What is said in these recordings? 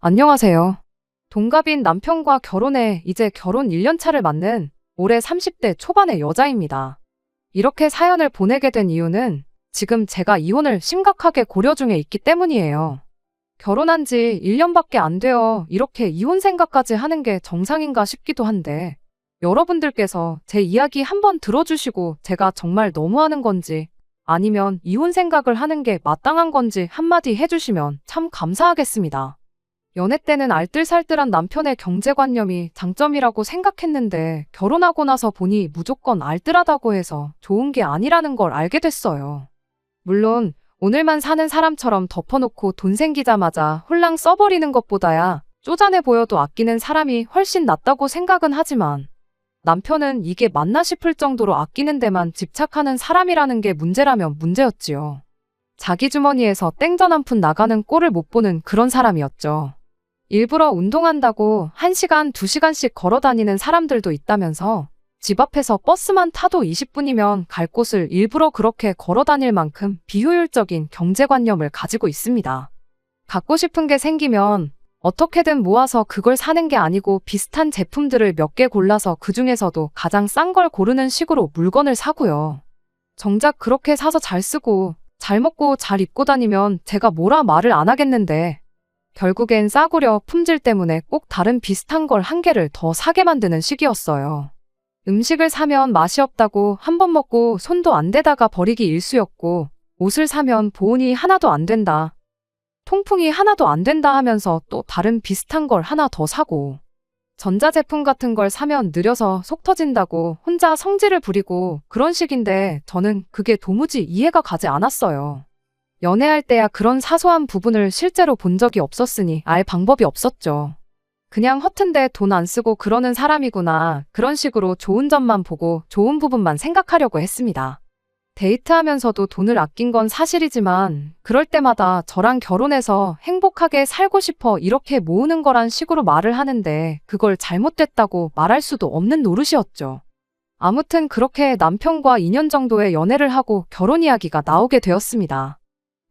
안녕하세요. 동갑인 남편과 결혼해 이제 결혼 1년 차를 맞는 올해 30대 초반의 여자입니다. 이렇게 사연을 보내게 된 이유는 지금 제가 이혼을 심각하게 고려 중에 있기 때문이에요. 결혼한 지 1년밖에 안 되어 이렇게 이혼 생각까지 하는 게 정상인가 싶기도 한데, 여러분들께서 제 이야기 한번 들어주시고 제가 정말 너무하는 건지 아니면 이혼 생각을 하는 게 마땅한 건지 한마디 해주시면 참 감사하겠습니다. 연애 때는 알뜰살뜰한 남편의 경제관념이 장점이라고 생각했는데 결혼하고 나서 보니 무조건 알뜰하다고 해서 좋은 게 아니라는 걸 알게 됐어요. 물론 오늘만 사는 사람처럼 덮어놓고 돈 생기자마자 홀랑 써버리는 것보다야 쪼잔해 보여도 아끼는 사람이 훨씬 낫다고 생각은 하지만, 남편은 이게 맞나 싶을 정도로 아끼는 데만 집착하는 사람이라는 게 문제라면 문제였지요. 자기 주머니에서 땡전 한 푼 나가는 꼴을 못 보는 그런 사람이었죠. 일부러 운동한다고 1시간, 2시간씩 걸어 다니는 사람들도 있다면서 집 앞에서 버스만 타도 20분이면 갈 곳을 일부러 그렇게 걸어 다닐 만큼 비효율적인 경제관념을 가지고 있습니다. 갖고 싶은 게 생기면 어떻게든 모아서 그걸 사는 게 아니고 비슷한 제품들을 몇 개 골라서 그 중에서도 가장 싼 걸 고르는 식으로 물건을 사고요. 정작 그렇게 사서 잘 쓰고 잘 먹고 잘 입고 다니면 제가 뭐라 말을 안 하겠는데, 결국엔 싸구려 품질 때문에 꼭 다른 비슷한 걸 한 개를 더 사게 만드는 식이었어요. 음식을 사면 맛이 없다고 한 번 먹고 손도 안 대다가 버리기 일쑤였고, 옷을 사면 보온이 하나도 안 된다, 통풍이 하나도 안 된다 하면서 또 다른 비슷한 걸 하나 더 사고, 전자제품 같은 걸 사면 느려서 속 터진다고 혼자 성질을 부리고 그런 식인데 저는 그게 도무지 이해가 가지 않았어요. 연애할 때야 그런 사소한 부분을 실제로 본 적이 없었으니 알 방법이 없었죠. 그냥 허튼데 돈 안 쓰고 그러는 사람이구나, 그런 식으로 좋은 점만 보고 좋은 부분만 생각하려고 했습니다. 데이트하면서도 돈을 아낀 건 사실이지만 그럴 때마다 저랑 결혼해서 행복하게 살고 싶어 이렇게 모으는 거란 식으로 말을 하는데 그걸 잘못됐다고 말할 수도 없는 노릇이었죠. 아무튼 그렇게 남편과 2년 정도의 연애를 하고 결혼 이야기가 나오게 되었습니다.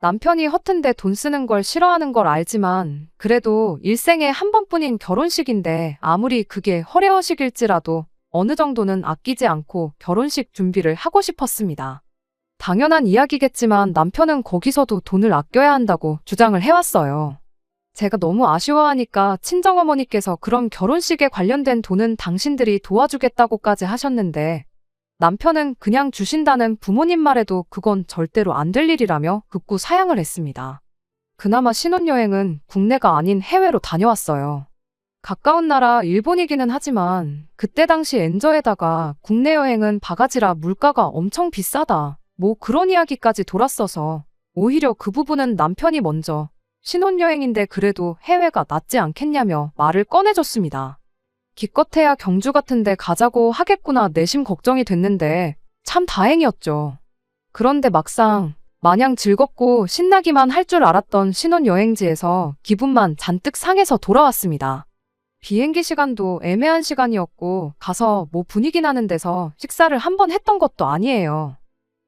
남편이 허튼데 돈 쓰는 걸 싫어하는 걸 알지만 그래도 일생에 한 번뿐인 결혼식인데 아무리 그게 허례허식일지라도 어느 정도는 아끼지 않고 결혼식 준비를 하고 싶었습니다. 당연한 이야기겠지만 남편은 거기서도 돈을 아껴야 한다고 주장을 해왔어요. 제가 너무 아쉬워하니까 친정어머니께서 그럼 결혼식에 관련된 돈은 당신들이 도와주겠다고까지 하셨는데, 남편은 그냥 주신다는 부모님 말에도 그건 절대로 안 될 일이라며 극구 사양을 했습니다. 그나마 신혼여행은 국내가 아닌 해외로 다녀왔어요. 가까운 나라 일본이기는 하지만 그때 당시 엔저에다가 국내 여행은 바가지라 물가가 엄청 비싸다, 뭐 그런 이야기까지 돌았어서 오히려 그 부분은 남편이 먼저 신혼여행인데 그래도 해외가 낫지 않겠냐며 말을 꺼내줬습니다. 기껏해야 경주 같은 데 가자고 하겠구나 내심 걱정이 됐는데 참 다행이었죠. 그런데 막상 마냥 즐겁고 신나기만 할 줄 알았던 신혼여행지에서 기분만 잔뜩 상해서 돌아왔습니다. 비행기 시간도 애매한 시간이었고 가서 뭐 분위기 나는 데서 식사를 한번 했던 것도 아니에요.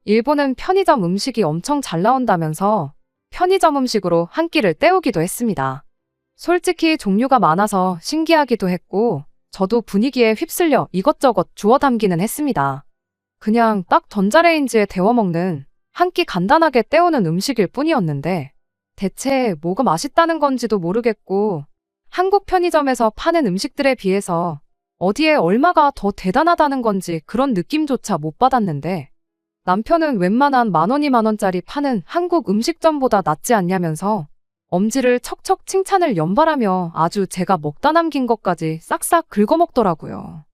일본은 편의점 음식이 엄청 잘 나온다면서 편의점 음식으로 한 끼를 때우기도 했습니다. 솔직히 종류가 많아서 신기하기도 했고 저도 분위기에 휩쓸려 이것저것 주워 담기는 했습니다. 그냥 딱 전자레인지에 데워 먹는 한 끼 간단하게 때우는 음식일 뿐이었는데 대체 뭐가 맛있다는 건지도 모르겠고 한국 편의점에서 파는 음식들에 비해서 어디에 얼마가 더 대단하다는 건지 그런 느낌조차 못 받았는데, 남편은 웬만한 10,000원, 20,000원짜리 파는 한국 음식점보다 낫지 않냐면서 엄지를 척척 칭찬을 연발하며 아주 제가 먹다 남긴 것까지 싹싹 긁어먹더라고요.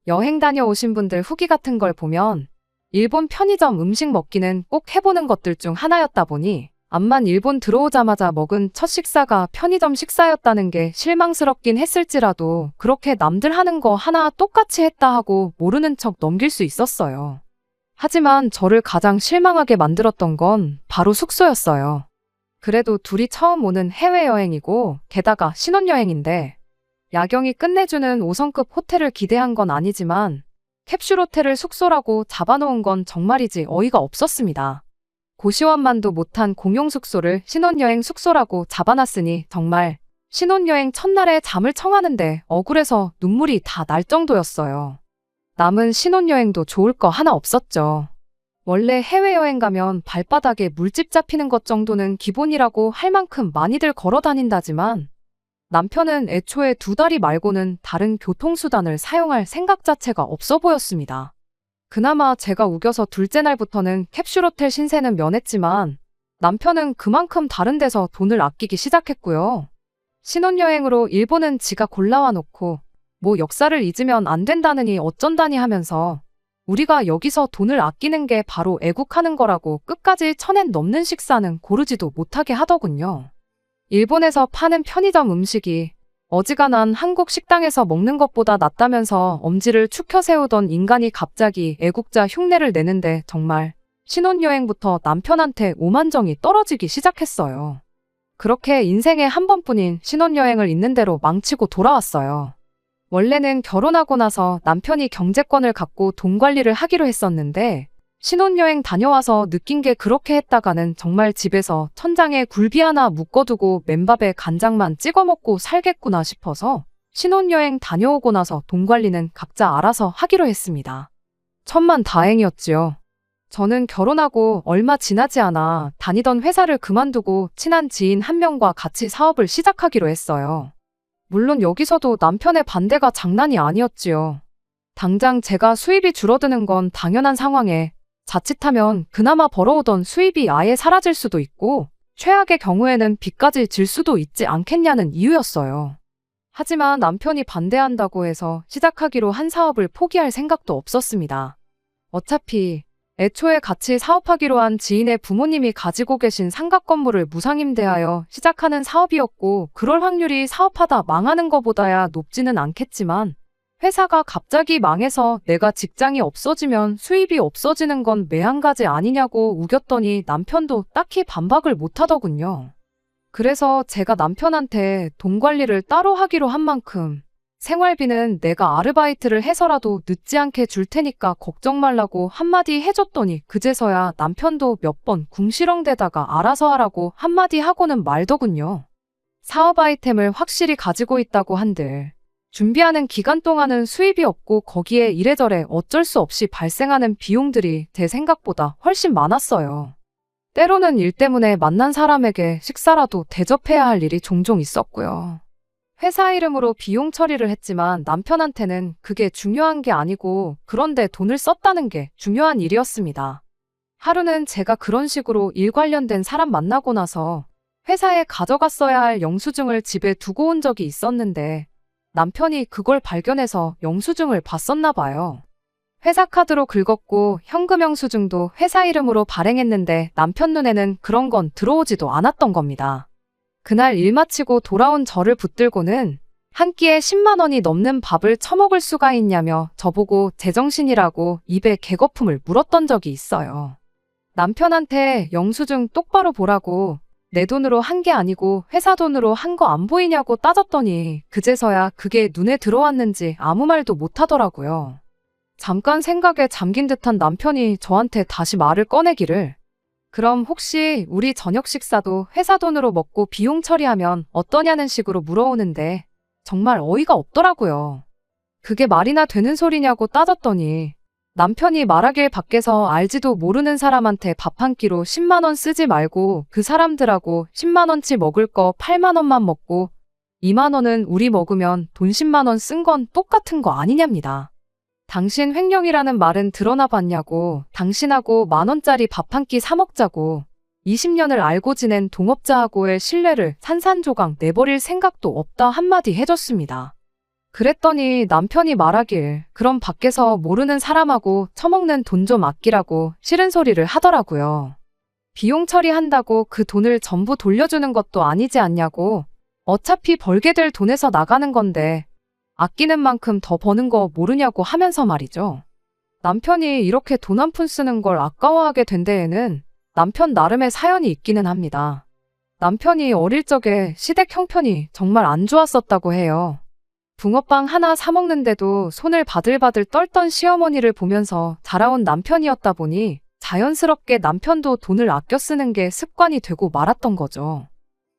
여행 다녀오신 분들 후기 같은 걸 보면 일본 편의점 음식 먹기는 꼭 해보는 것들 중 하나였다 보니 암만 일본 들어오자마자 먹은 첫 식사가 편의점 식사였다는 게 실망스럽긴 했을지라도 그렇게 남들 하는 거 하나 똑같이 했다 하고 모르는 척 넘길 수 있었어요. 하지만 저를 가장 실망하게 만들었던 건 바로 숙소였어요. 그래도 둘이 처음 오는 해외여행이고 게다가 신혼여행인데 야경이 끝내주는 5성급 호텔을 기대한 건 아니지만 캡슐 호텔을 숙소라고 잡아놓은 건 정말이지 어이가 없었습니다. 고시원만도 못한 공용 숙소를 신혼여행 숙소라고 잡아놨으니 정말 신혼여행 첫날에 잠을 청하는데 억울해서 눈물이 다 날 정도였어요. 남은 신혼여행도 좋을 거 하나 없었죠. 원래 해외여행 가면 발바닥에 물집 잡히는 것 정도는 기본이라고 할 만큼 많이들 걸어 다닌다지만 남편은 애초에 2다리 말고는 다른 교통수단을 사용할 생각 자체가 없어 보였습니다. 그나마 제가 우겨서 둘째 날부터는 캡슐호텔 신세는 면했지만 남편은 그만큼 다른 데서 돈을 아끼기 시작했고요. 신혼여행으로 일본은 지가 골라와 놓고 뭐 역사를 잊으면 안 된다느니 어쩐다니 하면서 우리가 여기서 돈을 아끼는 게 바로 애국하는 거라고 끝까지 1000엔 넘는 식사는 고르지도 못하게 하더군요. 일본에서 파는 편의점 음식이 어지간한 한국 식당에서 먹는 것보다 낫다면서 엄지를 축혀 세우던 인간이 갑자기 애국자 흉내를 내는데 정말 신혼여행부터 남편한테 오만정이 떨어지기 시작했어요. 그렇게 인생에 한 번뿐인 신혼여행을 있는 대로 망치고 돌아왔어요. 원래는 결혼하고 나서 남편이 경제권을 갖고 돈 관리를 하기로 했었는데 신혼여행 다녀와서 느낀 게 그렇게 했다가는 정말 집에서 천장에 굴비 하나 묶어두고 맨밥에 간장만 찍어 먹고 살겠구나 싶어서 신혼여행 다녀오고 나서 돈 관리는 각자 알아서 하기로 했습니다. 천만다행이었지요. 저는 결혼하고 얼마 지나지 않아 다니던 회사를 그만두고 친한 지인 한 명과 같이 사업을 시작하기로 했어요. 물론 여기서도 남편의 반대가 장난이 아니었지요. 당장 제가 수입이 줄어드는 건 당연한 상황에 자칫하면 그나마 벌어오던 수입이 아예 사라질 수도 있고 최악의 경우에는 빚까지 질 수도 있지 않겠냐는 이유였어요. 하지만 남편이 반대한다고 해서 시작하기로 한 사업을 포기할 생각도 없었습니다. 어차피 애초에 같이 사업하기로 한 지인의 부모님이 가지고 계신 상가 건물을 무상임대하여 시작하는 사업이었고 그럴 확률이 사업하다 망하는 것보다야 높지는 않겠지만 회사가 갑자기 망해서 내가 직장이 없어지면 수입이 없어지는 건 매한가지 아니냐고 우겼더니 남편도 딱히 반박을 못하더군요. 그래서 제가 남편한테 돈 관리를 따로 하기로 한 만큼 생활비는 내가 아르바이트를 해서라도 늦지 않게 줄 테니까 걱정 말라고 한마디 해줬더니 그제서야 남편도 몇 번 궁시렁대다가 알아서 하라고 한마디 하고는 말더군요. 사업 아이템을 확실히 가지고 있다고 한들 준비하는 기간 동안은 수입이 없고 거기에 이래저래 어쩔 수 없이 발생하는 비용들이 제 생각보다 훨씬 많았어요. 때로는 일 때문에 만난 사람에게 식사라도 대접해야 할 일이 종종 있었고요. 회사 이름으로 비용 처리를 했지만 남편한테는 그게 중요한 게 아니고 그런데 돈을 썼다는 게 중요한 일이었습니다. 하루는 제가 그런 식으로 일 관련된 사람 만나고 나서 회사에 가져갔어야 할 영수증을 집에 두고 온 적이 있었는데 남편이 그걸 발견해서 영수증을 봤었나 봐요. 회사 카드로 긁었고 현금 영수증도 회사 이름으로 발행했는데 남편 눈에는 그런 건 들어오지도 않았던 겁니다. 그날 일 마치고 돌아온 저를 붙들고는 한 끼에 10만 원이 넘는 밥을 처먹을 수가 있냐며 저보고 제정신이라고 입에 개거품을 물었던 적이 있어요. 남편한테 영수증 똑바로 보라고 내 돈으로 한 게 아니고 회사 돈으로 한 거 안 보이냐고 따졌더니 그제서야 그게 눈에 들어왔는지 아무 말도 못하더라고요. 잠깐 생각에 잠긴 듯한 남편이 저한테 다시 말을 꺼내기를 그럼 혹시 우리 저녁 식사도 회사 돈으로 먹고 비용 처리하면 어떠냐는 식으로 물어오는데 정말 어이가 없더라고요. 그게 말이나 되는 소리냐고 따졌더니 남편이 말하길 밖에서 알지도 모르는 사람한테 밥 한 끼로 10만 원 쓰지 말고 그 사람들하고 10만 원치 먹을 거 8만 원만 먹고 2만 원은 우리 먹으면 돈 10만 원 쓴 건 똑같은 거 아니냐입니다. 당신 횡령이라는 말은 들어나 봤냐고 당신하고 10,000원짜리 밥 한 끼 사 먹자고 20년을 알고 지낸 동업자하고의 신뢰를 산산조각 내버릴 생각도 없다 한마디 해줬습니다. 그랬더니 남편이 말하길 그럼 밖에서 모르는 사람하고 처먹는 돈 좀 아끼라고 싫은 소리를 하더라고요. 비용 처리한다고 그 돈을 전부 돌려주는 것도 아니지 않냐고 어차피 벌게 될 돈에서 나가는 건데 아끼는 만큼 더 버는 거 모르냐고 하면서 말이죠. 남편이 이렇게 돈 한 푼 쓰는 걸 아까워하게 된 데에는 남편 나름의 사연이 있기는 합니다. 남편이 어릴 적에 시댁 형편이 정말 안 좋았었다고 해요. 붕어빵 하나 사 먹는데도 손을 바들바들 떨던 시어머니를 보면서 자라온 남편이었다 보니 자연스럽게 남편도 돈을 아껴 쓰는 게 습관이 되고 말았던 거죠.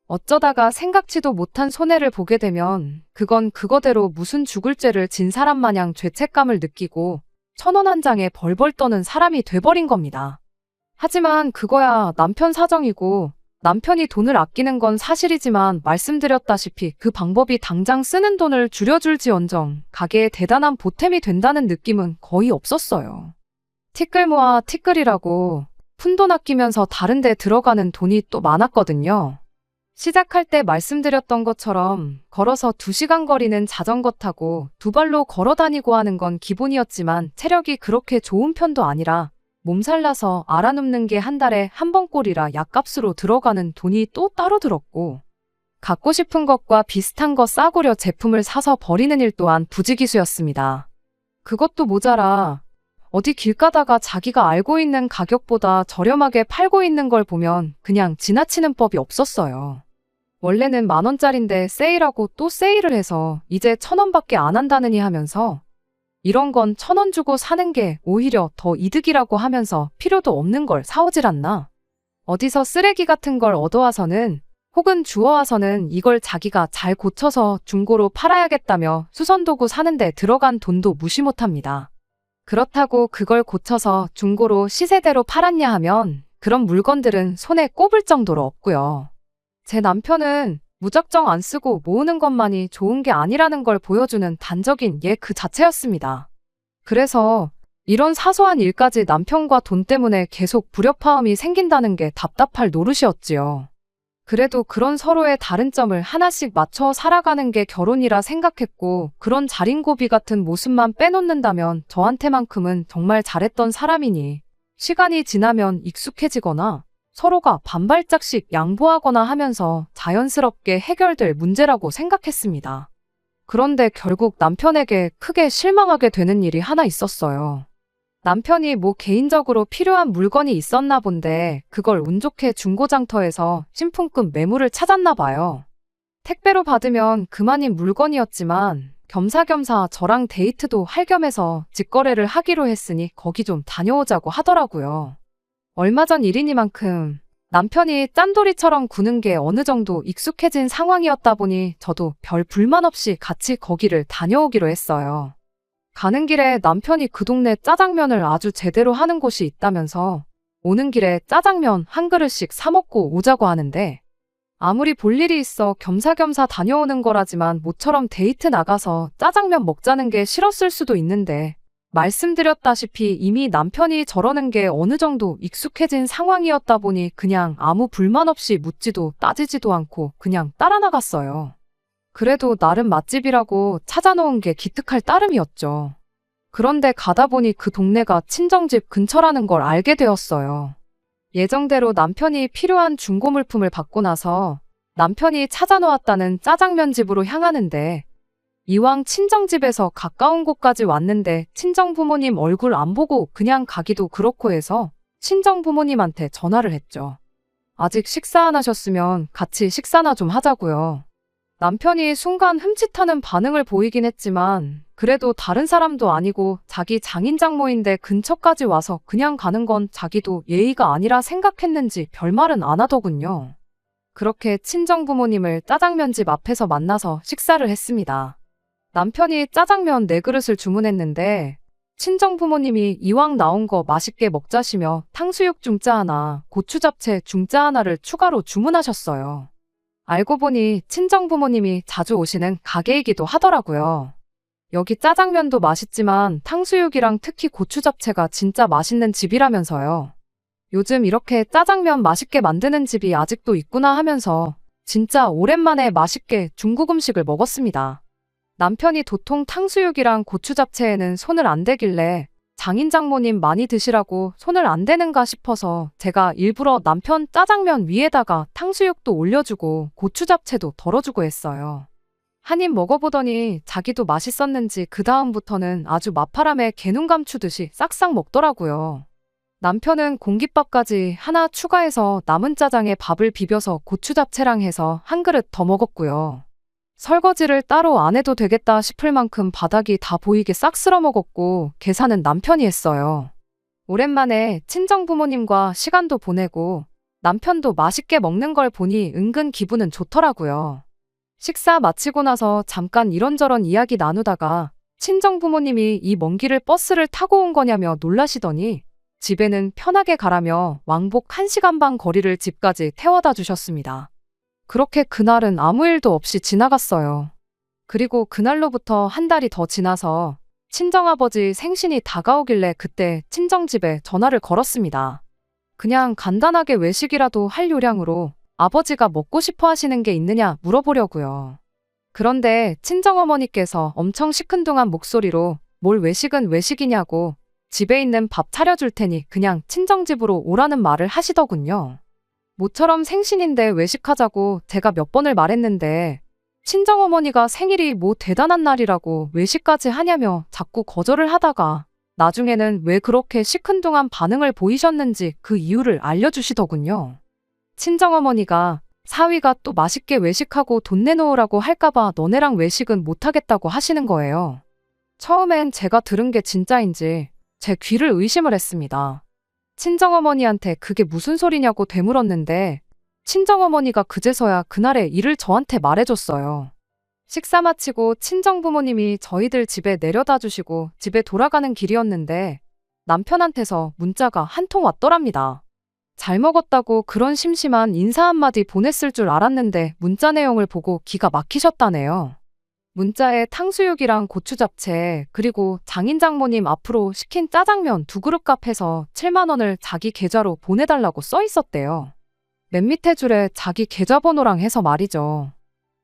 어쩌다가 생각지도 못한 손해를 보게 되면 그건 그거대로 무슨 죽을 죄를 진 사람 마냥 죄책감을 느끼고 1,000원 한 장에 벌벌 떠는 사람이 돼버린 겁니다. 하지만 그거야 남편 사정이고 남편이 돈을 아끼는 건 사실이지만 말씀드렸다시피 그 방법이 당장 쓰는 돈을 줄여줄지언정 가게에 대단한 보탬이 된다는 느낌은 거의 없었어요. 티끌 모아 티끌이라고 푼돈 아끼면서 다른 데 들어가는 돈이 또 많았거든요. 시작할 때 말씀드렸던 것처럼 걸어서 2시간 거리는 자전거 타고 2발로 걸어 다니고 하는 건 기본이었지만 체력이 그렇게 좋은 편도 아니라 몸살 나서 알아눕는 게 한 달에 한 번 꼴이라 약값으로 들어가는 돈이 또 따로 들었고 갖고 싶은 것과 비슷한 거 싸구려 제품을 사서 버리는 일 또한 부지기수였습니다. 그것도 모자라 어디 길 가다가 자기가 알고 있는 가격보다 저렴하게 팔고 있는 걸 보면 그냥 지나치는 법이 없었어요. 원래는 10,000원짜린데 세일하고 또 세일을 해서 이제 1,000원밖에 안 한다느니 하면서 이런 건 1,000원 주고 사는 게 오히려 더 이득이라고 하면서 필요도 없는 걸 사오질 않나. 어디서 쓰레기 같은 걸 얻어와서는 혹은 주워와서는 이걸 자기가 잘 고쳐서 중고로 팔아야겠다며 수선도구 사는데 들어간 돈도 무시 못합니다. 그렇다고 그걸 고쳐서 중고로 시세대로 팔았냐 하면 그런 물건들은 손에 꼽을 정도로 없고요. 제 남편은 무작정 안 쓰고 모으는 것만이 좋은 게 아니라는 걸 보여주는 단적인 예 그 자체였습니다. 그래서 이런 사소한 일까지 남편과 돈 때문에 계속 불협화음이 생긴다는 게 답답할 노릇이었지요. 그래도 그런 서로의 다른 점을 하나씩 맞춰 살아가는 게 결혼이라 생각했고 그런 자린고비 같은 모습만 빼놓는다면 저한테만큼은 정말 잘했던 사람이니 시간이 지나면 익숙해지거나 서로가 반발짝씩 양보하거나 하면서 자연스럽게 해결될 문제라고 생각했습니다. 그런데 결국 남편에게 크게 실망하게 되는 일이 하나 있었어요. 남편이 뭐 개인적으로 필요한 물건이 있었나 본데 그걸 운 좋게 중고장터에서 신품급 매물을 찾았나 봐요. 택배로 받으면 그만인 물건이었지만 겸사겸사 저랑 데이트도 할 겸해서 직거래를 하기로 했으니 거기 좀 다녀오자고 하더라고요. 얼마 전 일이니만큼 남편이 짠돌이처럼 구는 게 어느 정도 익숙해진 상황이었다 보니 저도 별 불만 없이 같이 거기를 다녀오기로 했어요. 가는 길에 남편이 그 동네 짜장면을 아주 제대로 하는 곳이 있다면서 오는 길에 짜장면 한 그릇씩 사 먹고 오자고 하는데 아무리 볼 일이 있어 겸사겸사 다녀오는 거라지만 모처럼 데이트 나가서 짜장면 먹자는 게 싫었을 수도 있는데 말씀드렸다시피 이미 남편이 저러는 게 어느 정도 익숙해진 상황이었다 보니 그냥 아무 불만 없이 묻지도 따지지도 않고 그냥 따라 나갔어요. 그래도 나름 맛집이라고 찾아놓은 게 기특할 따름이었죠. 그런데 가다 보니 그 동네가 친정집 근처라는 걸 알게 되었어요. 예정대로 남편이 필요한 중고 물품을 받고 나서 남편이 찾아놓았다는 짜장면 집으로 향하는데 이왕 친정집에서 가까운 곳까지 왔는데 친정부모님 얼굴 안 보고 그냥 가기도 그렇고 해서 친정부모님한테 전화를 했죠. 아직 식사 안 하셨으면 같이 식사나 좀 하자고요. 남편이 순간 흠칫하는 반응을 보이긴 했지만 그래도 다른 사람도 아니고 자기 장인 장모인데 근처까지 와서 그냥 가는 건 자기도 예의가 아니라 생각했는지 별말은 안 하더군요. 그렇게 친정부모님을 짜장면집 앞에서 만나서 식사를 했습니다. 남편이 짜장면 4그릇을 주문했는데 친정부모님이 이왕 나온 거 맛있게 먹자시며 탕수육 중짜 하나, 고추 잡채 중짜 하나를 추가로 주문하셨어요. 알고 보니 친정부모님이 자주 오시는 가게이기도 하더라고요. 여기 짜장면도 맛있지만 탕수육이랑 특히 고추 잡채가 진짜 맛있는 집이라면서요. 요즘 이렇게 짜장면 맛있게 만드는 집이 아직도 있구나 하면서 진짜 오랜만에 맛있게 중국 음식을 먹었습니다. 남편이 도통 탕수육이랑 고추 잡채에는 손을 안 대길래 장인 장모님 많이 드시라고 손을 안 대는가 싶어서 제가 일부러 남편 짜장면 위에다가 탕수육도 올려주고 고추 잡채도 덜어주고 했어요. 한 입 먹어보더니 자기도 맛있었는지 그 다음부터는 아주 마파람에 개눈 감추듯이 싹싹 먹더라고요. 남편은 공깃밥까지 하나 추가해서 남은 짜장에 밥을 비벼서 고추 잡채랑 해서 한 그릇 더 먹었고요. 설거지를 따로 안 해도 되겠다 싶을 만큼 바닥이 다 보이게 싹 쓸어 먹었고 계산은 남편이 했어요. 오랜만에 친정부모님과 시간도 보내고 남편도 맛있게 먹는 걸 보니 은근 기분은 좋더라고요. 식사 마치고 나서 잠깐 이런저런 이야기 나누다가 친정 부모님이 이 먼 길을 버스를 타고 온 거냐며 놀라시더니 집에는 편하게 가라며 왕복 1시간 반 거리를 집까지 태워다 주셨습니다. 그렇게 그날은 아무 일도 없이 지나갔어요. 그리고 그날로부터 한 달이 더 지나서 친정아버지 생신이 다가오길래 그때 친정집에 전화를 걸었습니다. 그냥 간단하게 외식이라도 할 요량으로 아버지가 먹고 싶어 하시는 게 있느냐 물어보려고요. 그런데 친정어머니께서 엄청 시큰둥한 목소리로 뭘 외식은 외식이냐고 집에 있는 밥 차려줄 테니 그냥 친정집으로 오라는 말을 하시더군요. 모처럼 생신인데 외식하자고 제가 몇 번을 말했는데 친정어머니가 생일이 뭐 대단한 날이라고 외식까지 하냐며 자꾸 거절을 하다가 나중에는 왜 그렇게 시큰둥한 반응을 보이셨는지 그 이유를 알려주시더군요. 친정어머니가 사위가 또 맛있게 외식하고 돈 내놓으라고 할까봐 너네랑 외식은 못하겠다고 하시는 거예요. 처음엔 제가 들은 게 진짜인지 제 귀를 의심을 했습니다. 친정어머니한테 그게 무슨 소리냐고 되물었는데 친정어머니가 그제서야 그날의 일을 저한테 말해줬어요. 식사 마치고 친정부모님이 저희들 집에 내려다 주시고 집에 돌아가는 길이었는데 남편한테서 문자가 한 통 왔더랍니다. 잘 먹었다고 그런 심심한 인사 한마디 보냈을 줄 알았는데 문자 내용을 보고 기가 막히셨다네요. 문자에 탕수육이랑 고추 잡채 그리고 장인 장모님 앞으로 시킨 짜장면 2그릇 값해서 7만 원을 자기 계좌로 보내달라고 써 있었대요. 맨 밑에 줄에 자기 계좌번호랑 해서 말이죠.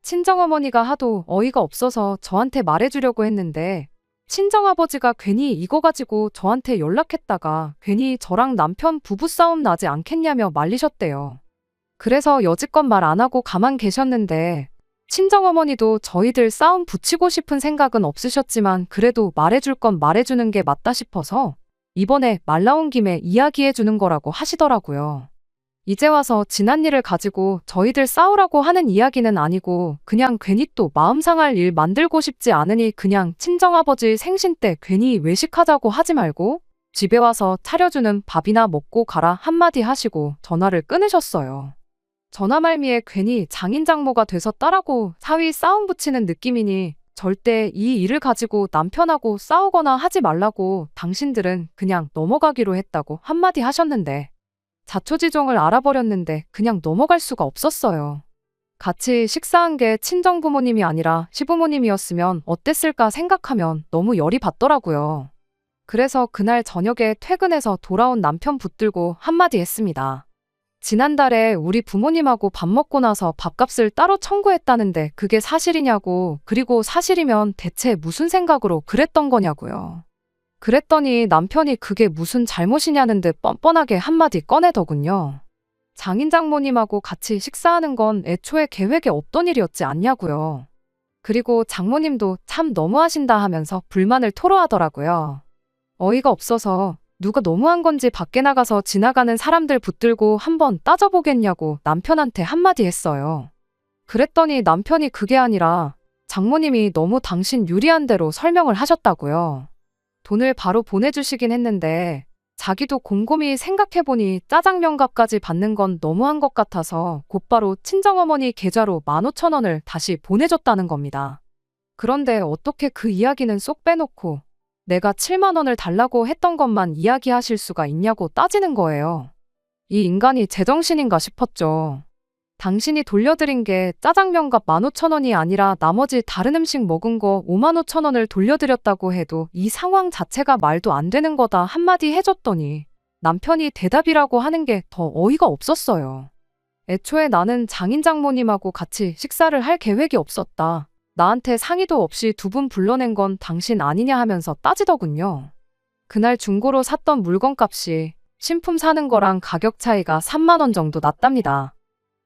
친정어머니가 하도 어이가 없어서 저한테 말해주려고 했는데 친정아버지가 괜히 이거 가지고 저한테 연락했다가 괜히 저랑 남편 부부싸움 나지 않겠냐며 말리셨대요. 그래서 여지껏 말 안 하고 가만 계셨는데 친정어머니도 저희들 싸움 붙이고 싶은 생각은 없으셨지만 그래도 말해줄 건 말해주는 게 맞다 싶어서 이번에 말 나온 김에 이야기해주는 거라고 하시더라고요. 이제 와서 지난 일을 가지고 저희들 싸우라고 하는 이야기는 아니고 그냥 괜히 또 마음 상할 일 만들고 싶지 않으니 그냥 친정아버지 생신 때 괜히 외식하자고 하지 말고 집에 와서 차려주는 밥이나 먹고 가라 한마디 하시고 전화를 끊으셨어요. 전화 말미에 괜히 장인장모가 돼서 딸하고 사위 싸움 붙이는 느낌이니 절대 이 일을 가지고 남편하고 싸우거나 하지 말라고 당신들은 그냥 넘어가기로 했다고 한마디 하셨는데 자초지종을 알아버렸는데 그냥 넘어갈 수가 없었어요. 같이 식사한 게 친정부모님이 아니라 시부모님이었으면 어땠을까 생각하면 너무 열이 받더라고요. 그래서 그날 저녁에 퇴근해서 돌아온 남편 붙들고 한마디 했습니다. 지난달에 우리 부모님하고 밥 먹고 나서 밥값을 따로 청구했다는데 그게 사실이냐고, 그리고 사실이면 대체 무슨 생각으로 그랬던 거냐고요. 그랬더니 남편이 그게 무슨 잘못이냐는 듯 뻔뻔하게 한마디 꺼내더군요. 장인장모님하고 같이 식사하는 건 애초에 계획에 없던 일이었지 않냐고요. 그리고 장모님도 참 너무하신다 하면서 불만을 토로하더라고요. 어이가 없어서 누가 너무한 건지 밖에 나가서 지나가는 사람들 붙들고 한번 따져보겠냐고 남편한테 한마디 했어요. 그랬더니 남편이 그게 아니라 장모님이 너무 당신 유리한 대로 설명을 하셨다고요. 돈을 바로 보내주시긴 했는데 자기도 곰곰이 생각해보니 짜장면값까지 받는 건 너무한 것 같아서 곧바로 친정어머니 계좌로 15,000원을 다시 보내줬다는 겁니다. 그런데 어떻게 그 이야기는 쏙 빼놓고 내가 7만 원을 달라고 했던 것만 이야기하실 수가 있냐고 따지는 거예요. 이 인간이 제정신인가 싶었죠. 당신이 돌려드린 게 짜장면값 15,000원이 아니라 나머지 다른 음식 먹은 거 55,000원을 돌려드렸다고 해도 이 상황 자체가 말도 안 되는 거다 한마디 해줬더니 남편이 대답이라고 하는 게 더 어이가 없었어요. 애초에 나는 장인장모님하고 같이 식사를 할 계획이 없었다. 나한테 상의도 없이 2분 불러낸 건 당신 아니냐 하면서 따지더군요. 그날 중고로 샀던 물건값이 신품 사는 거랑 가격 차이가 3만 원 정도 났답니다.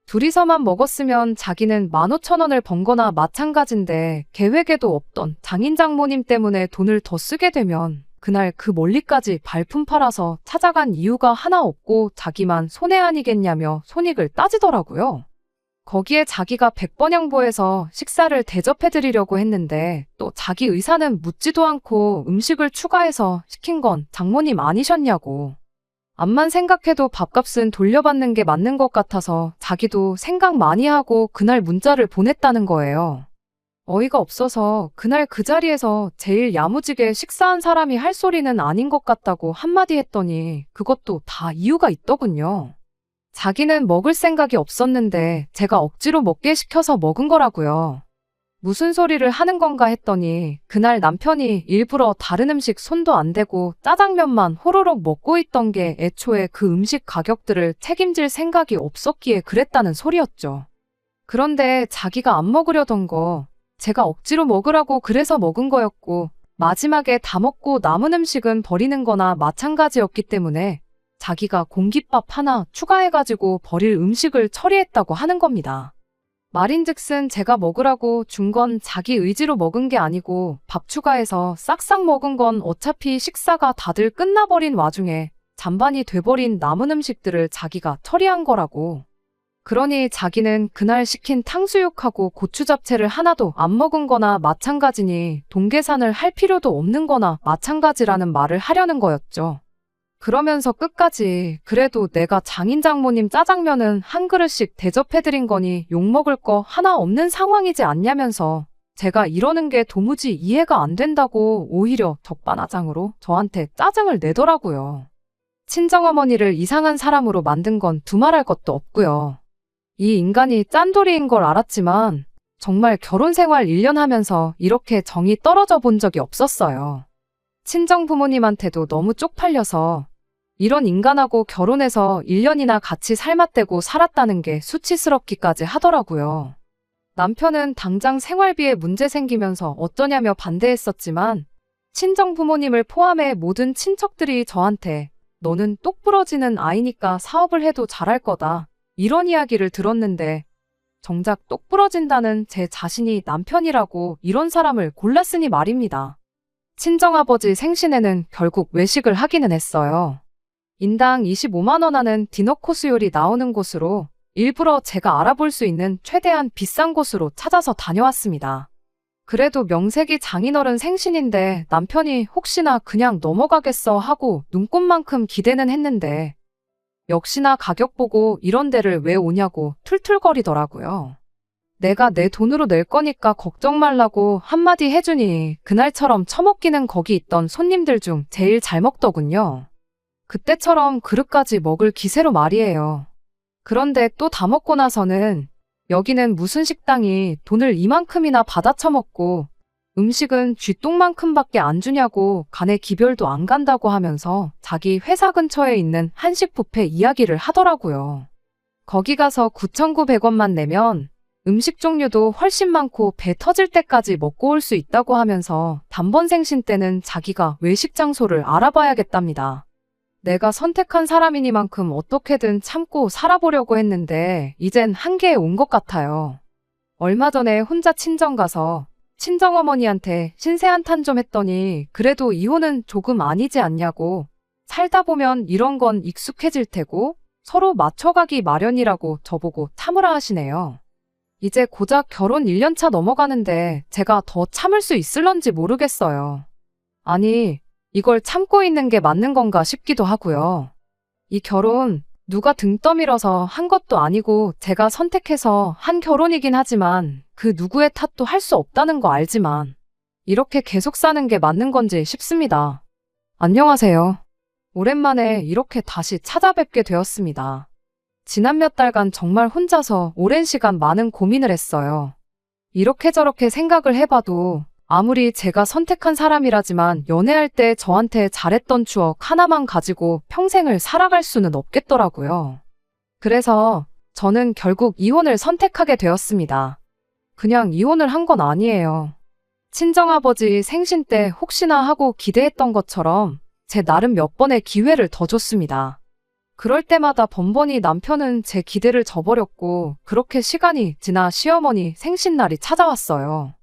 둘이서만 먹었으면 자기는 15,000원을 번 거나 마찬가지인데 계획에도 없던 장인장모님 때문에 돈을 더 쓰게 되면 그날 그 멀리까지 발품 팔아서 찾아간 이유가 하나 없고 자기만 손해 아니겠냐며 손익을 따지더라고요. 거기에 자기가 100번 양보해서 식사를 대접해드리려고 했는데 또 자기 의사는 묻지도 않고 음식을 추가해서 시킨 건 장모님 아니셨냐고. 암만 생각해도 밥값은 돌려받는 게 맞는 것 같아서 자기도 생각 많이 하고 그날 문자를 보냈다는 거예요. 어이가 없어서 그날 그 자리에서 제일 야무지게 식사한 사람이 할 소리는 아닌 것 같다고 한마디 했더니 그것도 다 이유가 있더군요. 자기는 먹을 생각이 없었는데 제가 억지로 먹게 시켜서 먹은 거라고요. 무슨 소리를 하는 건가 했더니 그날 남편이 일부러 다른 음식 손도 안 대고 짜장면만 호로록 먹고 있던 게 애초에 그 음식 가격들을 책임질 생각이 없었기에 그랬다는 소리였죠. 그런데 자기가 안 먹으려던 거 제가 억지로 먹으라고 그래서 먹은 거였고 마지막에 다 먹고 남은 음식은 버리는 거나 마찬가지였기 때문에 자기가 공깃밥 하나 추가해가지고 버릴 음식을 처리했다고 하는 겁니다. 말인즉슨 제가 먹으라고 준 건 자기 의지로 먹은 게 아니고 밥 추가해서 싹싹 먹은 건 어차피 식사가 다들 끝나버린 와중에 잔반이 돼버린 남은 음식들을 자기가 처리한 거라고. 그러니 자기는 그날 시킨 탕수육하고 고추 잡채를 하나도 안 먹은 거나 마찬가지니 돈 계산을 할 필요도 없는 거나 마찬가지라는 말을 하려는 거였죠. 그러면서 끝까지 그래도 내가 장인 장모님 짜장면은 한 그릇씩 대접해드린 거니 욕먹을 거 하나 없는 상황이지 않냐면서 제가 이러는 게 도무지 이해가 안 된다고 오히려 적반하장으로 저한테 짜증을 내더라고요. 친정어머니를 이상한 사람으로 만든 건 두말할 것도 없고요. 이 인간이 짠돌이인 걸 알았지만 정말 결혼 생활 1년 하면서 이렇게 정이 떨어져 본 적이 없었어요. 친정 부모님한테도 너무 쪽팔려서 이런 인간하고 결혼해서 1년이나 같이 살맛대고 살았다는 게 수치스럽기까지 하더라고요. 남편은 당장 생활비에 문제 생기면서 어쩌냐며 반대했었지만 친정 부모님을 포함해 모든 친척들이 저한테 너는 똑부러지는 아이니까 사업을 해도 잘할 거다. 이런 이야기를 들었는데 정작 똑부러진다는 제 자신이 남편이라고 이런 사람을 골랐으니 말입니다. 친정아버지 생신에는 결국 외식을 하기는 했어요. 인당 25만 원 하는 디너 코스 요리 나오는 곳으로 일부러 제가 알아볼 수 있는 최대한 비싼 곳으로 찾아서 다녀왔습니다. 그래도 명색이 장인어른 생신인데 남편이 혹시나 그냥 넘어가겠어 하고 눈꽃만큼 기대는 했는데 역시나 가격 보고 이런 데를 왜 오냐고 툴툴거리더라고요. 내가 내 돈으로 낼 거니까 걱정 말라고 한마디 해주니 그날처럼 처먹기는 거기 있던 손님들 중 제일 잘 먹더군요. 그때처럼 그릇까지 먹을 기세로 말이에요. 그런데 또 다 먹고 나서는 여기는 무슨 식당이 돈을 이만큼이나 받아 처먹고 음식은 쥐똥만큼밖에 안 주냐고 간에 기별도 안 간다고 하면서 자기 회사 근처에 있는 한식 뷔페 이야기를 하더라고요. 거기 가서 9,900원만 내면 음식 종류도 훨씬 많고 배 터질 때까지 먹고 올 수 있다고 하면서 단번 생신 때는 자기가 외식 장소를 알아봐야겠답니다. 내가 선택한 사람이니만큼 어떻게든 참고 살아보려고 했는데 이젠 한계에 온 것 같아요. 얼마 전에 혼자 친정 가서 친정어머니한테 신세 한탄 좀 했더니 그래도 이혼은 조금 아니지 않냐고 살다 보면 이런 건 익숙해질 테고 서로 맞춰가기 마련이라고 저보고 참으라 하시네요. 이제 고작 결혼 1년차 넘어가는데 제가 더 참을 수 있을런지 모르겠어요. 아니, 이걸 참고 있는 게 맞는 건가 싶기도 하고요. 이 결혼 누가 등 떠밀어서 한 것도 아니고 제가 선택해서 한 결혼이긴 하지만 그 누구의 탓도 할 수 없다는 거 알지만 이렇게 계속 사는 게 맞는 건지 싶습니다. 안녕하세요. 오랜만에 이렇게 다시 찾아뵙게 되었습니다. 지난 몇 달간 정말 혼자서 오랜 시간 많은 고민을 했어요. 이렇게 저렇게 생각을 해봐도 아무리 제가 선택한 사람이라지만 연애할 때 저한테 잘했던 추억 하나만 가지고 평생을 살아갈 수는 없겠더라고요. 그래서 저는 결국 이혼을 선택하게 되었습니다. 그냥 이혼을 한 건 아니에요. 친정아버지 생신 때 혹시나 하고 기대했던 것처럼 제 나름 몇 번의 기회를 더 줬습니다. 그럴 때마다 번번이 남편은 제 기대를 저버렸고 그렇게 시간이 지나 시어머니 생신날이 찾아왔어요.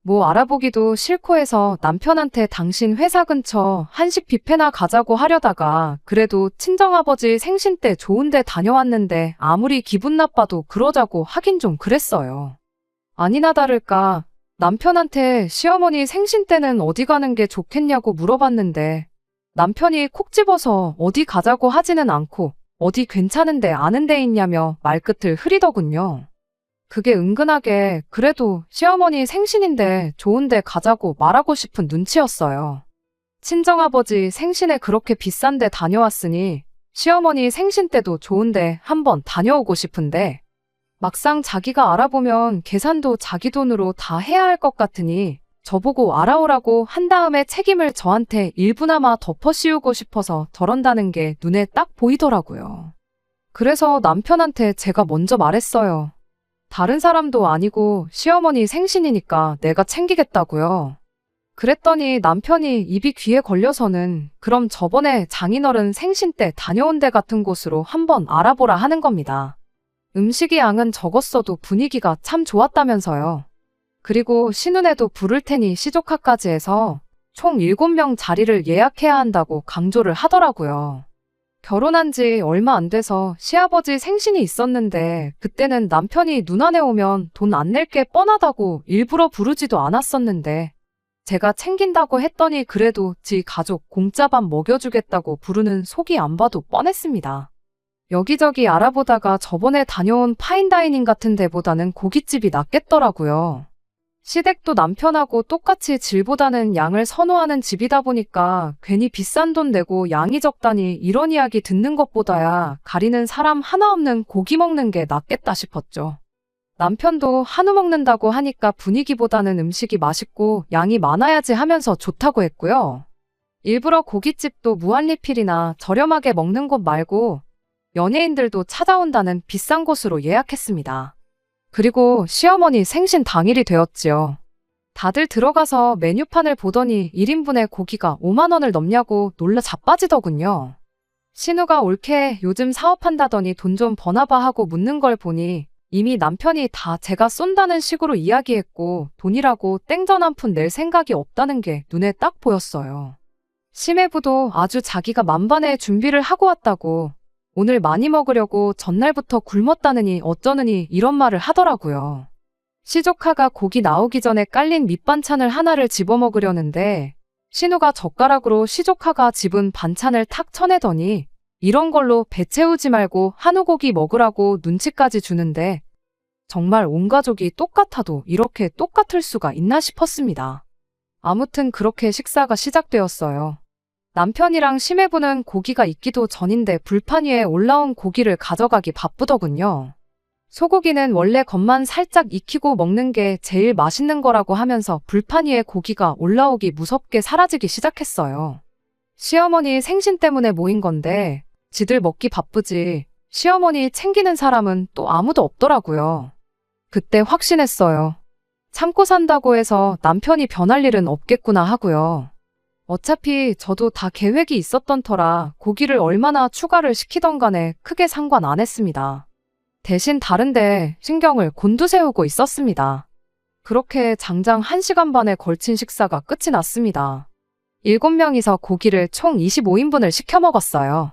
뭐 알아보기도 싫고 해서 남편한테 당신 회사 근처 한식 뷔페나 가자고 하려다가 그래도 친정아버지 생신 때 좋은 데 다녀왔는데 아무리 기분 나빠도 그러자고 하긴 좀 그랬어요. 아니나 다를까 남편한테 시어머니 생신 때는 어디 가는 게 좋겠냐고 물어봤는데 남편이 콕 집어서 어디 가자고 하지는 않고 어디 괜찮은데 아는 데 있냐며 말끝을 흐리더군요. 그게 은근하게 그래도 시어머니 생신인데 좋은데 가자고 말하고 싶은 눈치였어요. 친정아버지 생신에 그렇게 비싼 데 다녀왔으니 시어머니 생신 때도 좋은데 한번 다녀오고 싶은데 막상 자기가 알아보면 계산도 자기 돈으로 다 해야 할 것 같으니 저보고 알아오라고 한 다음에 책임을 저한테 일부나마 덮어씌우고 싶어서 저런다는 게 눈에 딱 보이더라고요. 그래서 남편한테 제가 먼저 말했어요. 다른 사람도 아니고 시어머니 생신이니까 내가 챙기겠다고요. 그랬더니 남편이 입이 귀에 걸려서는 그럼 저번에 장인어른 생신 때 다녀온 데 같은 곳으로 한번 알아보라 하는 겁니다. 음식이 양은 적었어도 분위기가 참 좋았다면서요. 그리고 신혼에도 부를 테니 시조카까지 해서 총 7명 자리를 예약해야 한다고 강조를 하더라고요. 결혼한 지 얼마 안 돼서 시아버지 생신이 있었는데 그때는 남편이 누나네 오면 돈 안 낼 게 뻔하다고 일부러 부르지도 않았었는데 제가 챙긴다고 했더니 그래도 지 가족 공짜밥 먹여주겠다고 부르는 속이 안 봐도 뻔했습니다. 여기저기 알아보다가 저번에 다녀온 파인다이닝 같은 데보다는 고깃집이 낫겠더라고요. 시댁도 남편하고 똑같이 질보다는 양을 선호하는 집이다 보니까 괜히 비싼 돈 내고 양이 적다니 이런 이야기 듣는 것보다야 가리는 사람 하나 없는 고기 먹는 게 낫겠다 싶었죠. 남편도 한우 먹는다고 하니까 분위기보다는 음식이 맛있고 양이 많아야지 하면서 좋다고 했고요. 일부러 고깃집도 무한리필이나 저렴하게 먹는 곳 말고 연예인들도 찾아온다는 비싼 곳으로 예약했습니다. 그리고 시어머니 생신 당일이 되었지요. 다들 들어가서 메뉴판을 보더니 1인분에 고기가 5만 원을 넘냐고 놀라 자빠지더군요. 신우가 올케 요즘 사업한다더니 돈 좀 버나봐 하고 묻는 걸 보니 이미 남편이 다 제가 쏜다는 식으로 이야기했고 돈이라고 땡전 한 푼 낼 생각이 없다는 게 눈에 딱 보였어요. 심해부도 아주 자기가 만반의 준비를 하고 왔다고 오늘 많이 먹으려고 전날부터 굶었다느니 어쩌느니 이런 말을 하더라고요. 시조카가 고기 나오기 전에 깔린 밑반찬을 하나를 집어먹으려는데 신우가 젓가락으로 시조카가 집은 반찬을 탁 쳐내더니 이런 걸로 배 채우지 말고 한우고기 먹으라고 눈치까지 주는데 정말 온 가족이 똑같아도 이렇게 똑같을 수가 있나 싶었습니다. 아무튼 그렇게 식사가 시작되었어요. 남편이랑 심해부는 고기가 익기도 전인데 불판 위에 올라온 고기를 가져가기 바쁘더군요. 소고기는 원래 겉만 살짝 익히고 먹는 게 제일 맛있는 거라고 하면서 불판 위에 고기가 올라오기 무섭게 사라지기 시작했어요. 시어머니 생신 때문에 모인 건데 지들 먹기 바쁘지 시어머니 챙기는 사람은 또 아무도 없더라고요. 그때 확신했어요. 참고 산다고 해서 남편이 변할 일은 없겠구나 하고요. 어차피 저도 다 계획이 있었던 터라 고기를 얼마나 추가를 시키던 간에 크게 상관 안 했습니다. 대신 다른데 신경을 곤두세우고 있었습니다. 그렇게 장장 1시간 반에 걸친 식사가 끝이 났습니다. 7명이서 고기를 총 25인분을 시켜 먹었어요.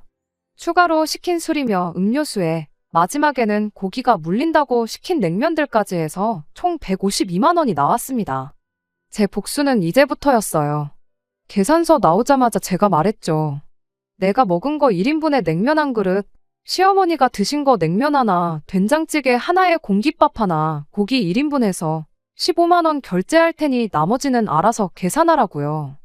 추가로 시킨 술이며 음료수에 마지막에는 고기가 물린다고 시킨 냉면들까지 해서 총 152만 원이 나왔습니다. 제 복수는 이제부터였어요. 계산서 나오자마자 제가 말했죠. 내가 먹은 거 1인분에 냉면 한 그릇, 시어머니가 드신 거 냉면 하나, 된장찌개 하나에 공깃밥 하나, 고기 1인분 해서 15만 원 결제할 테니 나머지는 알아서 계산하라고요.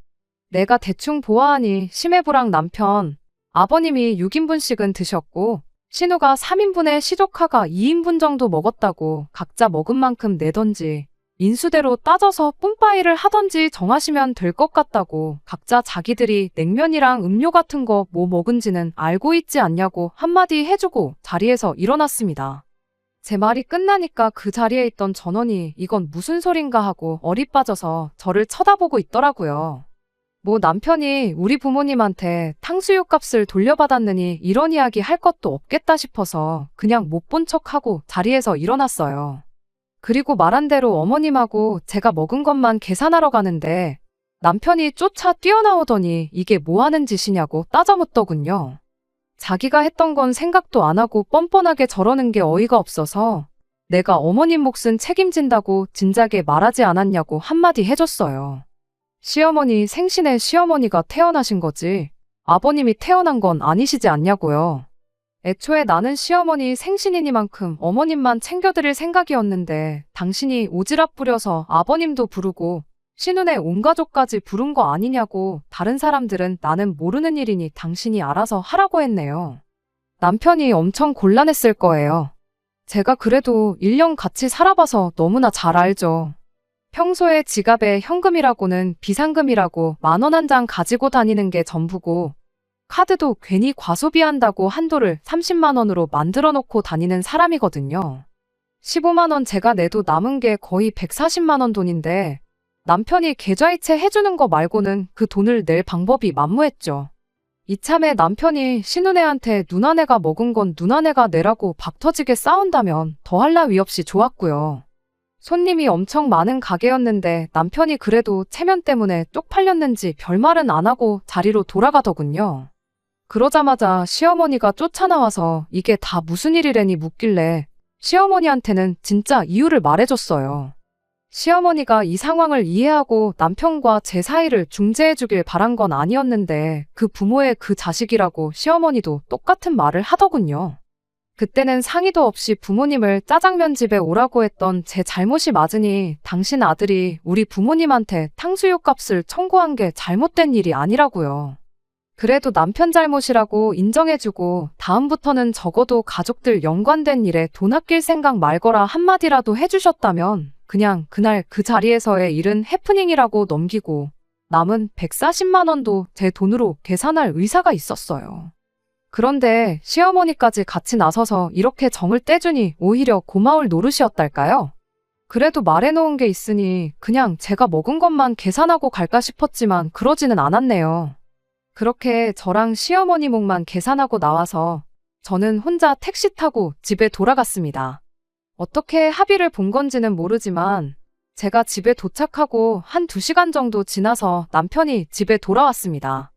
내가 대충 보아하니 심해부랑 남편, 아버님이 6인분씩은 드셨고 신우가 3인분에 시조카가 2인분 정도 먹었다고 각자 먹은 만큼 내던지 인수대로 따져서 뿜빠이를 하던지 정하시면 될 것 같다고 각자 자기들이 냉면이랑 음료 같은 거 뭐 먹은지는 알고 있지 않냐고 한마디 해주고 자리에서 일어났습니다. 제 말이 끝나니까 그 자리에 있던 전원이 이건 무슨 소린가 하고 어리 빠져서 저를 쳐다보고 있더라고요. 뭐 남편이 우리 부모님한테 탕수육 값을 돌려받았느니 이런 이야기 할 것도 없겠다 싶어서 그냥 못 본 척하고 자리에서 일어났어요. 그리고 말한 대로 어머님하고 제가 먹은 것만 계산하러 가는데 남편이 쫓아 뛰어나오더니 이게 뭐 하는 짓이냐고 따져묻더군요. 자기가 했던 건 생각도 안 하고 뻔뻔하게 저러는 게 어이가 없어서 내가 어머님 몫은 책임진다고 진작에 말하지 않았냐고 한마디 해줬어요. 시어머니 생신에 시어머니가 태어나신 거지 아버님이 태어난 건 아니시지 않냐고요. 애초에 나는 시어머니 생신이니만큼 어머님만 챙겨드릴 생각이었는데 당신이 오지랖 부려서 아버님도 부르고 신혼에 온 가족까지 부른 거 아니냐고. 다른 사람들은 나는 모르는 일이니 당신이 알아서 하라고 했네요. 남편이 엄청 곤란했을 거예요. 제가 그래도 1년 같이 살아봐서 너무나 잘 알죠. 평소에 지갑에 현금이라고는 비상금이라고 10,000원 한 장 가지고 다니는 게 전부고, 카드도 괜히 과소비한다고 한도를 30만 원으로 만들어 놓고 다니는 사람이거든요. 15만 원 제가 내도 남은 게 거의 140만 원 돈인데 남편이 계좌이체 해주는 거 말고는 그 돈을 낼 방법이 만무했죠. 이참에 남편이 신우네한테 누나네가 먹은 건 누나네가 내라고 박터지게 싸운다면 더할 나위 없이 좋았고요. 손님이 엄청 많은 가게였는데 남편이 그래도 체면 때문에 쪽팔렸는지 별말은 안 하고 자리로 돌아가더군요. 그러자마자 시어머니가 쫓아나와서 이게 다 무슨 일이래니 묻길래 시어머니한테는 진짜 이유를 말해줬어요. 시어머니가 이 상황을 이해하고 남편과 제 사이를 중재해주길 바란 건 아니었는데 그 부모의 그 자식이라고 시어머니도 똑같은 말을 하더군요. 그때는 상의도 없이 부모님을 짜장면 집에 오라고 했던 제 잘못이 맞으니 당신 아들이 우리 부모님한테 탕수육 값을 청구한 게 잘못된 일이 아니라고요. 그래도 남편 잘못이라고 인정해주고 다음부터는 적어도 가족들 연관된 일에 돈 아낄 생각 말거라 한마디라도 해주셨다면 그냥 그날 그 자리에서의 일은 해프닝이라고 넘기고 남은 140만 원도 제 돈으로 계산할 의사가 있었어요. 그런데 시어머니까지 같이 나서서 이렇게 정을 떼주니 오히려 고마울 노릇이었달까요? 그래도 말해놓은 게 있으니 그냥 제가 먹은 것만 계산하고 갈까 싶었지만 그러지는 않았네요. 그렇게 저랑 시어머니 몫만 계산하고 나와서 저는 혼자 택시 타고 집에 돌아갔습니다. 어떻게 합의를 본 건지는 모르지만 제가 집에 도착하고 한 2시간 정도 지나서 남편이 집에 돌아왔습니다.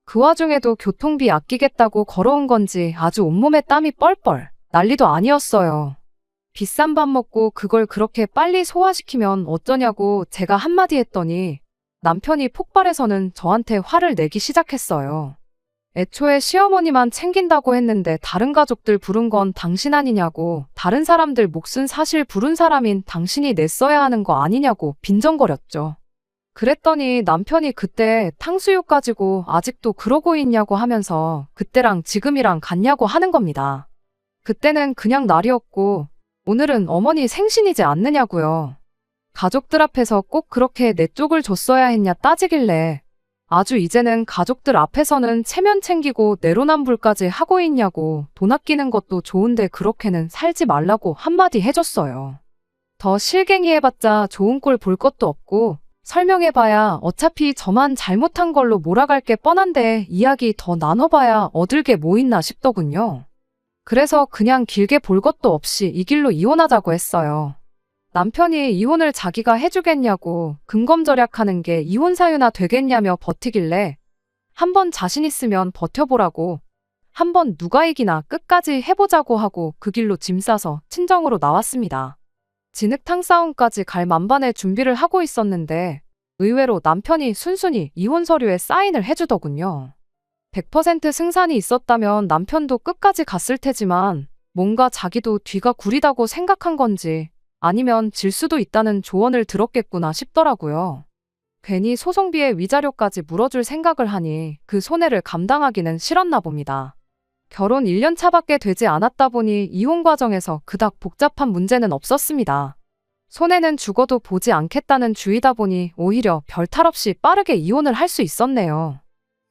그 와중에도 교통비 아끼겠다고 걸어온 건지 아주 온몸에 땀이 뻘뻘 난리도 아니었어요. 비싼 밥 먹고 그걸 그렇게 빨리 소화시키면 어쩌냐고 제가 한마디 했더니 남편이 폭발해서는 저한테 화를 내기 시작했어요. 애초에 시어머니만 챙긴다고 했는데 다른 가족들 부른 건 당신 아니냐고, 다른 사람들 몫은 사실 부른 사람인 당신이 냈어야 하는 거 아니냐고 빈정거렸죠. 그랬더니 남편이 그때 탕수육 가지고 아직도 그러고 있냐고 하면서 그때랑 지금이랑 같냐고 하는 겁니다. 그때는 그냥 날이었고 오늘은 어머니 생신이지 않느냐고요. 가족들 앞에서 꼭 그렇게 내 쪽을 줬어야 했냐 따지길래 아주 이제는 가족들 앞에서는 체면 챙기고 내로남불까지 하고 있냐고, 돈 아끼는 것도 좋은데 그렇게는 살지 말라고 한마디 해줬어요. 더 실갱이 해봤자 좋은 꼴 볼 것도 없고 설명해봐야 어차피 저만 잘못한 걸로 몰아갈 게 뻔한데 이야기 더 나눠봐야 얻을 게 뭐 있나 싶더군요. 그래서 그냥 길게 볼 것도 없이 이 길로 이혼하자고 했어요. 남편이 이혼을 자기가 해주겠냐고 근검절약하는 게 이혼 사유나 되겠냐며 버티길래 한번 자신 있으면 버텨보라고, 한번 누가 이기나 끝까지 해보자고 하고 그 길로 짐 싸서 친정으로 나왔습니다. 진흙탕 싸움까지 갈 만반의 준비를 하고 있었는데 의외로 남편이 순순히 이혼 서류에 사인을 해주더군요. 100% 승산이 있었다면 남편도 끝까지 갔을 테지만 뭔가 자기도 뒤가 구리다고 생각한 건지 아니면 질 수도 있다는 조언을 들었겠구나 싶더라고요. 괜히 소송비에 위자료까지 물어줄 생각을 하니 그 손해를 감당하기는 싫었나 봅니다. 결혼 1년 차밖에 되지 않았다 보니 이혼 과정에서 그닥 복잡한 문제는 없었습니다. 손해는 죽어도 보지 않겠다는 주의다 보니 오히려 별 탈 없이 빠르게 이혼을 할 수 있었네요.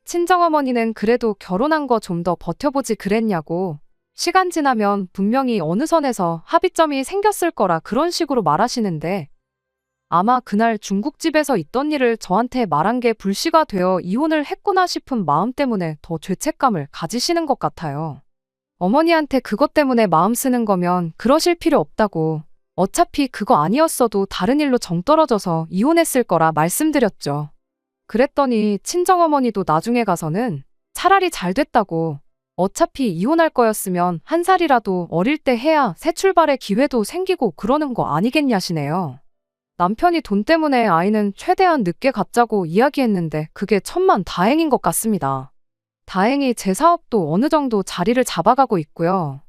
친정어머니는 그래도 결혼한 거 좀 더 버텨보지 그랬냐고, 시간 지나면 분명히 어느 선에서 합의점이 생겼을 거라 그런 식으로 말하시는데 아마 그날 중국집에서 있던 일을 저한테 말한 게 불씨가 되어 이혼을 했구나 싶은 마음 때문에 더 죄책감을 가지시는 것 같아요. 어머니한테 그것 때문에 마음 쓰는 거면 그러실 필요 없다고, 어차피 그거 아니었어도 다른 일로 정 떨어져서 이혼했을 거라 말씀드렸죠. 그랬더니 친정어머니도 나중에 가서는 차라리 잘 됐다고, 어차피 이혼할 거였으면 한 살이라도 어릴 때 해야 새 출발의 기회도 생기고 그러는 거 아니겠냐시네요. 남편이 돈 때문에 아이는 최대한 늦게 갖자고 이야기했는데 그게 천만 다행인 것 같습니다. 다행히 제 사업도 어느 정도 자리를 잡아가고 있고요.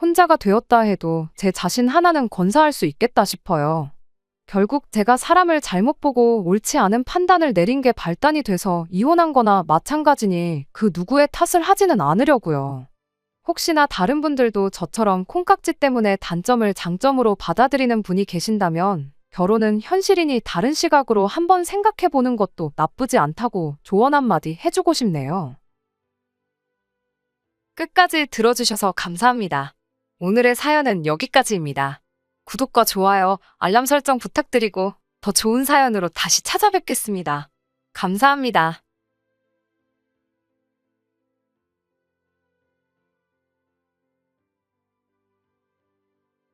혼자가 되었다 해도 제 자신 하나는 건사할 수 있겠다 싶어요. 결국 제가 사람을 잘못 보고 옳지 않은 판단을 내린 게 발단이 돼서 이혼한 거나 마찬가지니 그 누구의 탓을 하지는 않으려고요. 혹시나 다른 분들도 저처럼 콩깍지 때문에 단점을 장점으로 받아들이는 분이 계신다면 결혼은 현실이니 다른 시각으로 한번 생각해 보는 것도 나쁘지 않다고 조언 한마디 해주고 싶네요. 끝까지 들어주셔서 감사합니다. 오늘의 사연은 여기까지입니다. 구독과 좋아요, 알람 설정 부탁드리고 더 좋은 사연으로 다시 찾아뵙겠습니다. 감사합니다.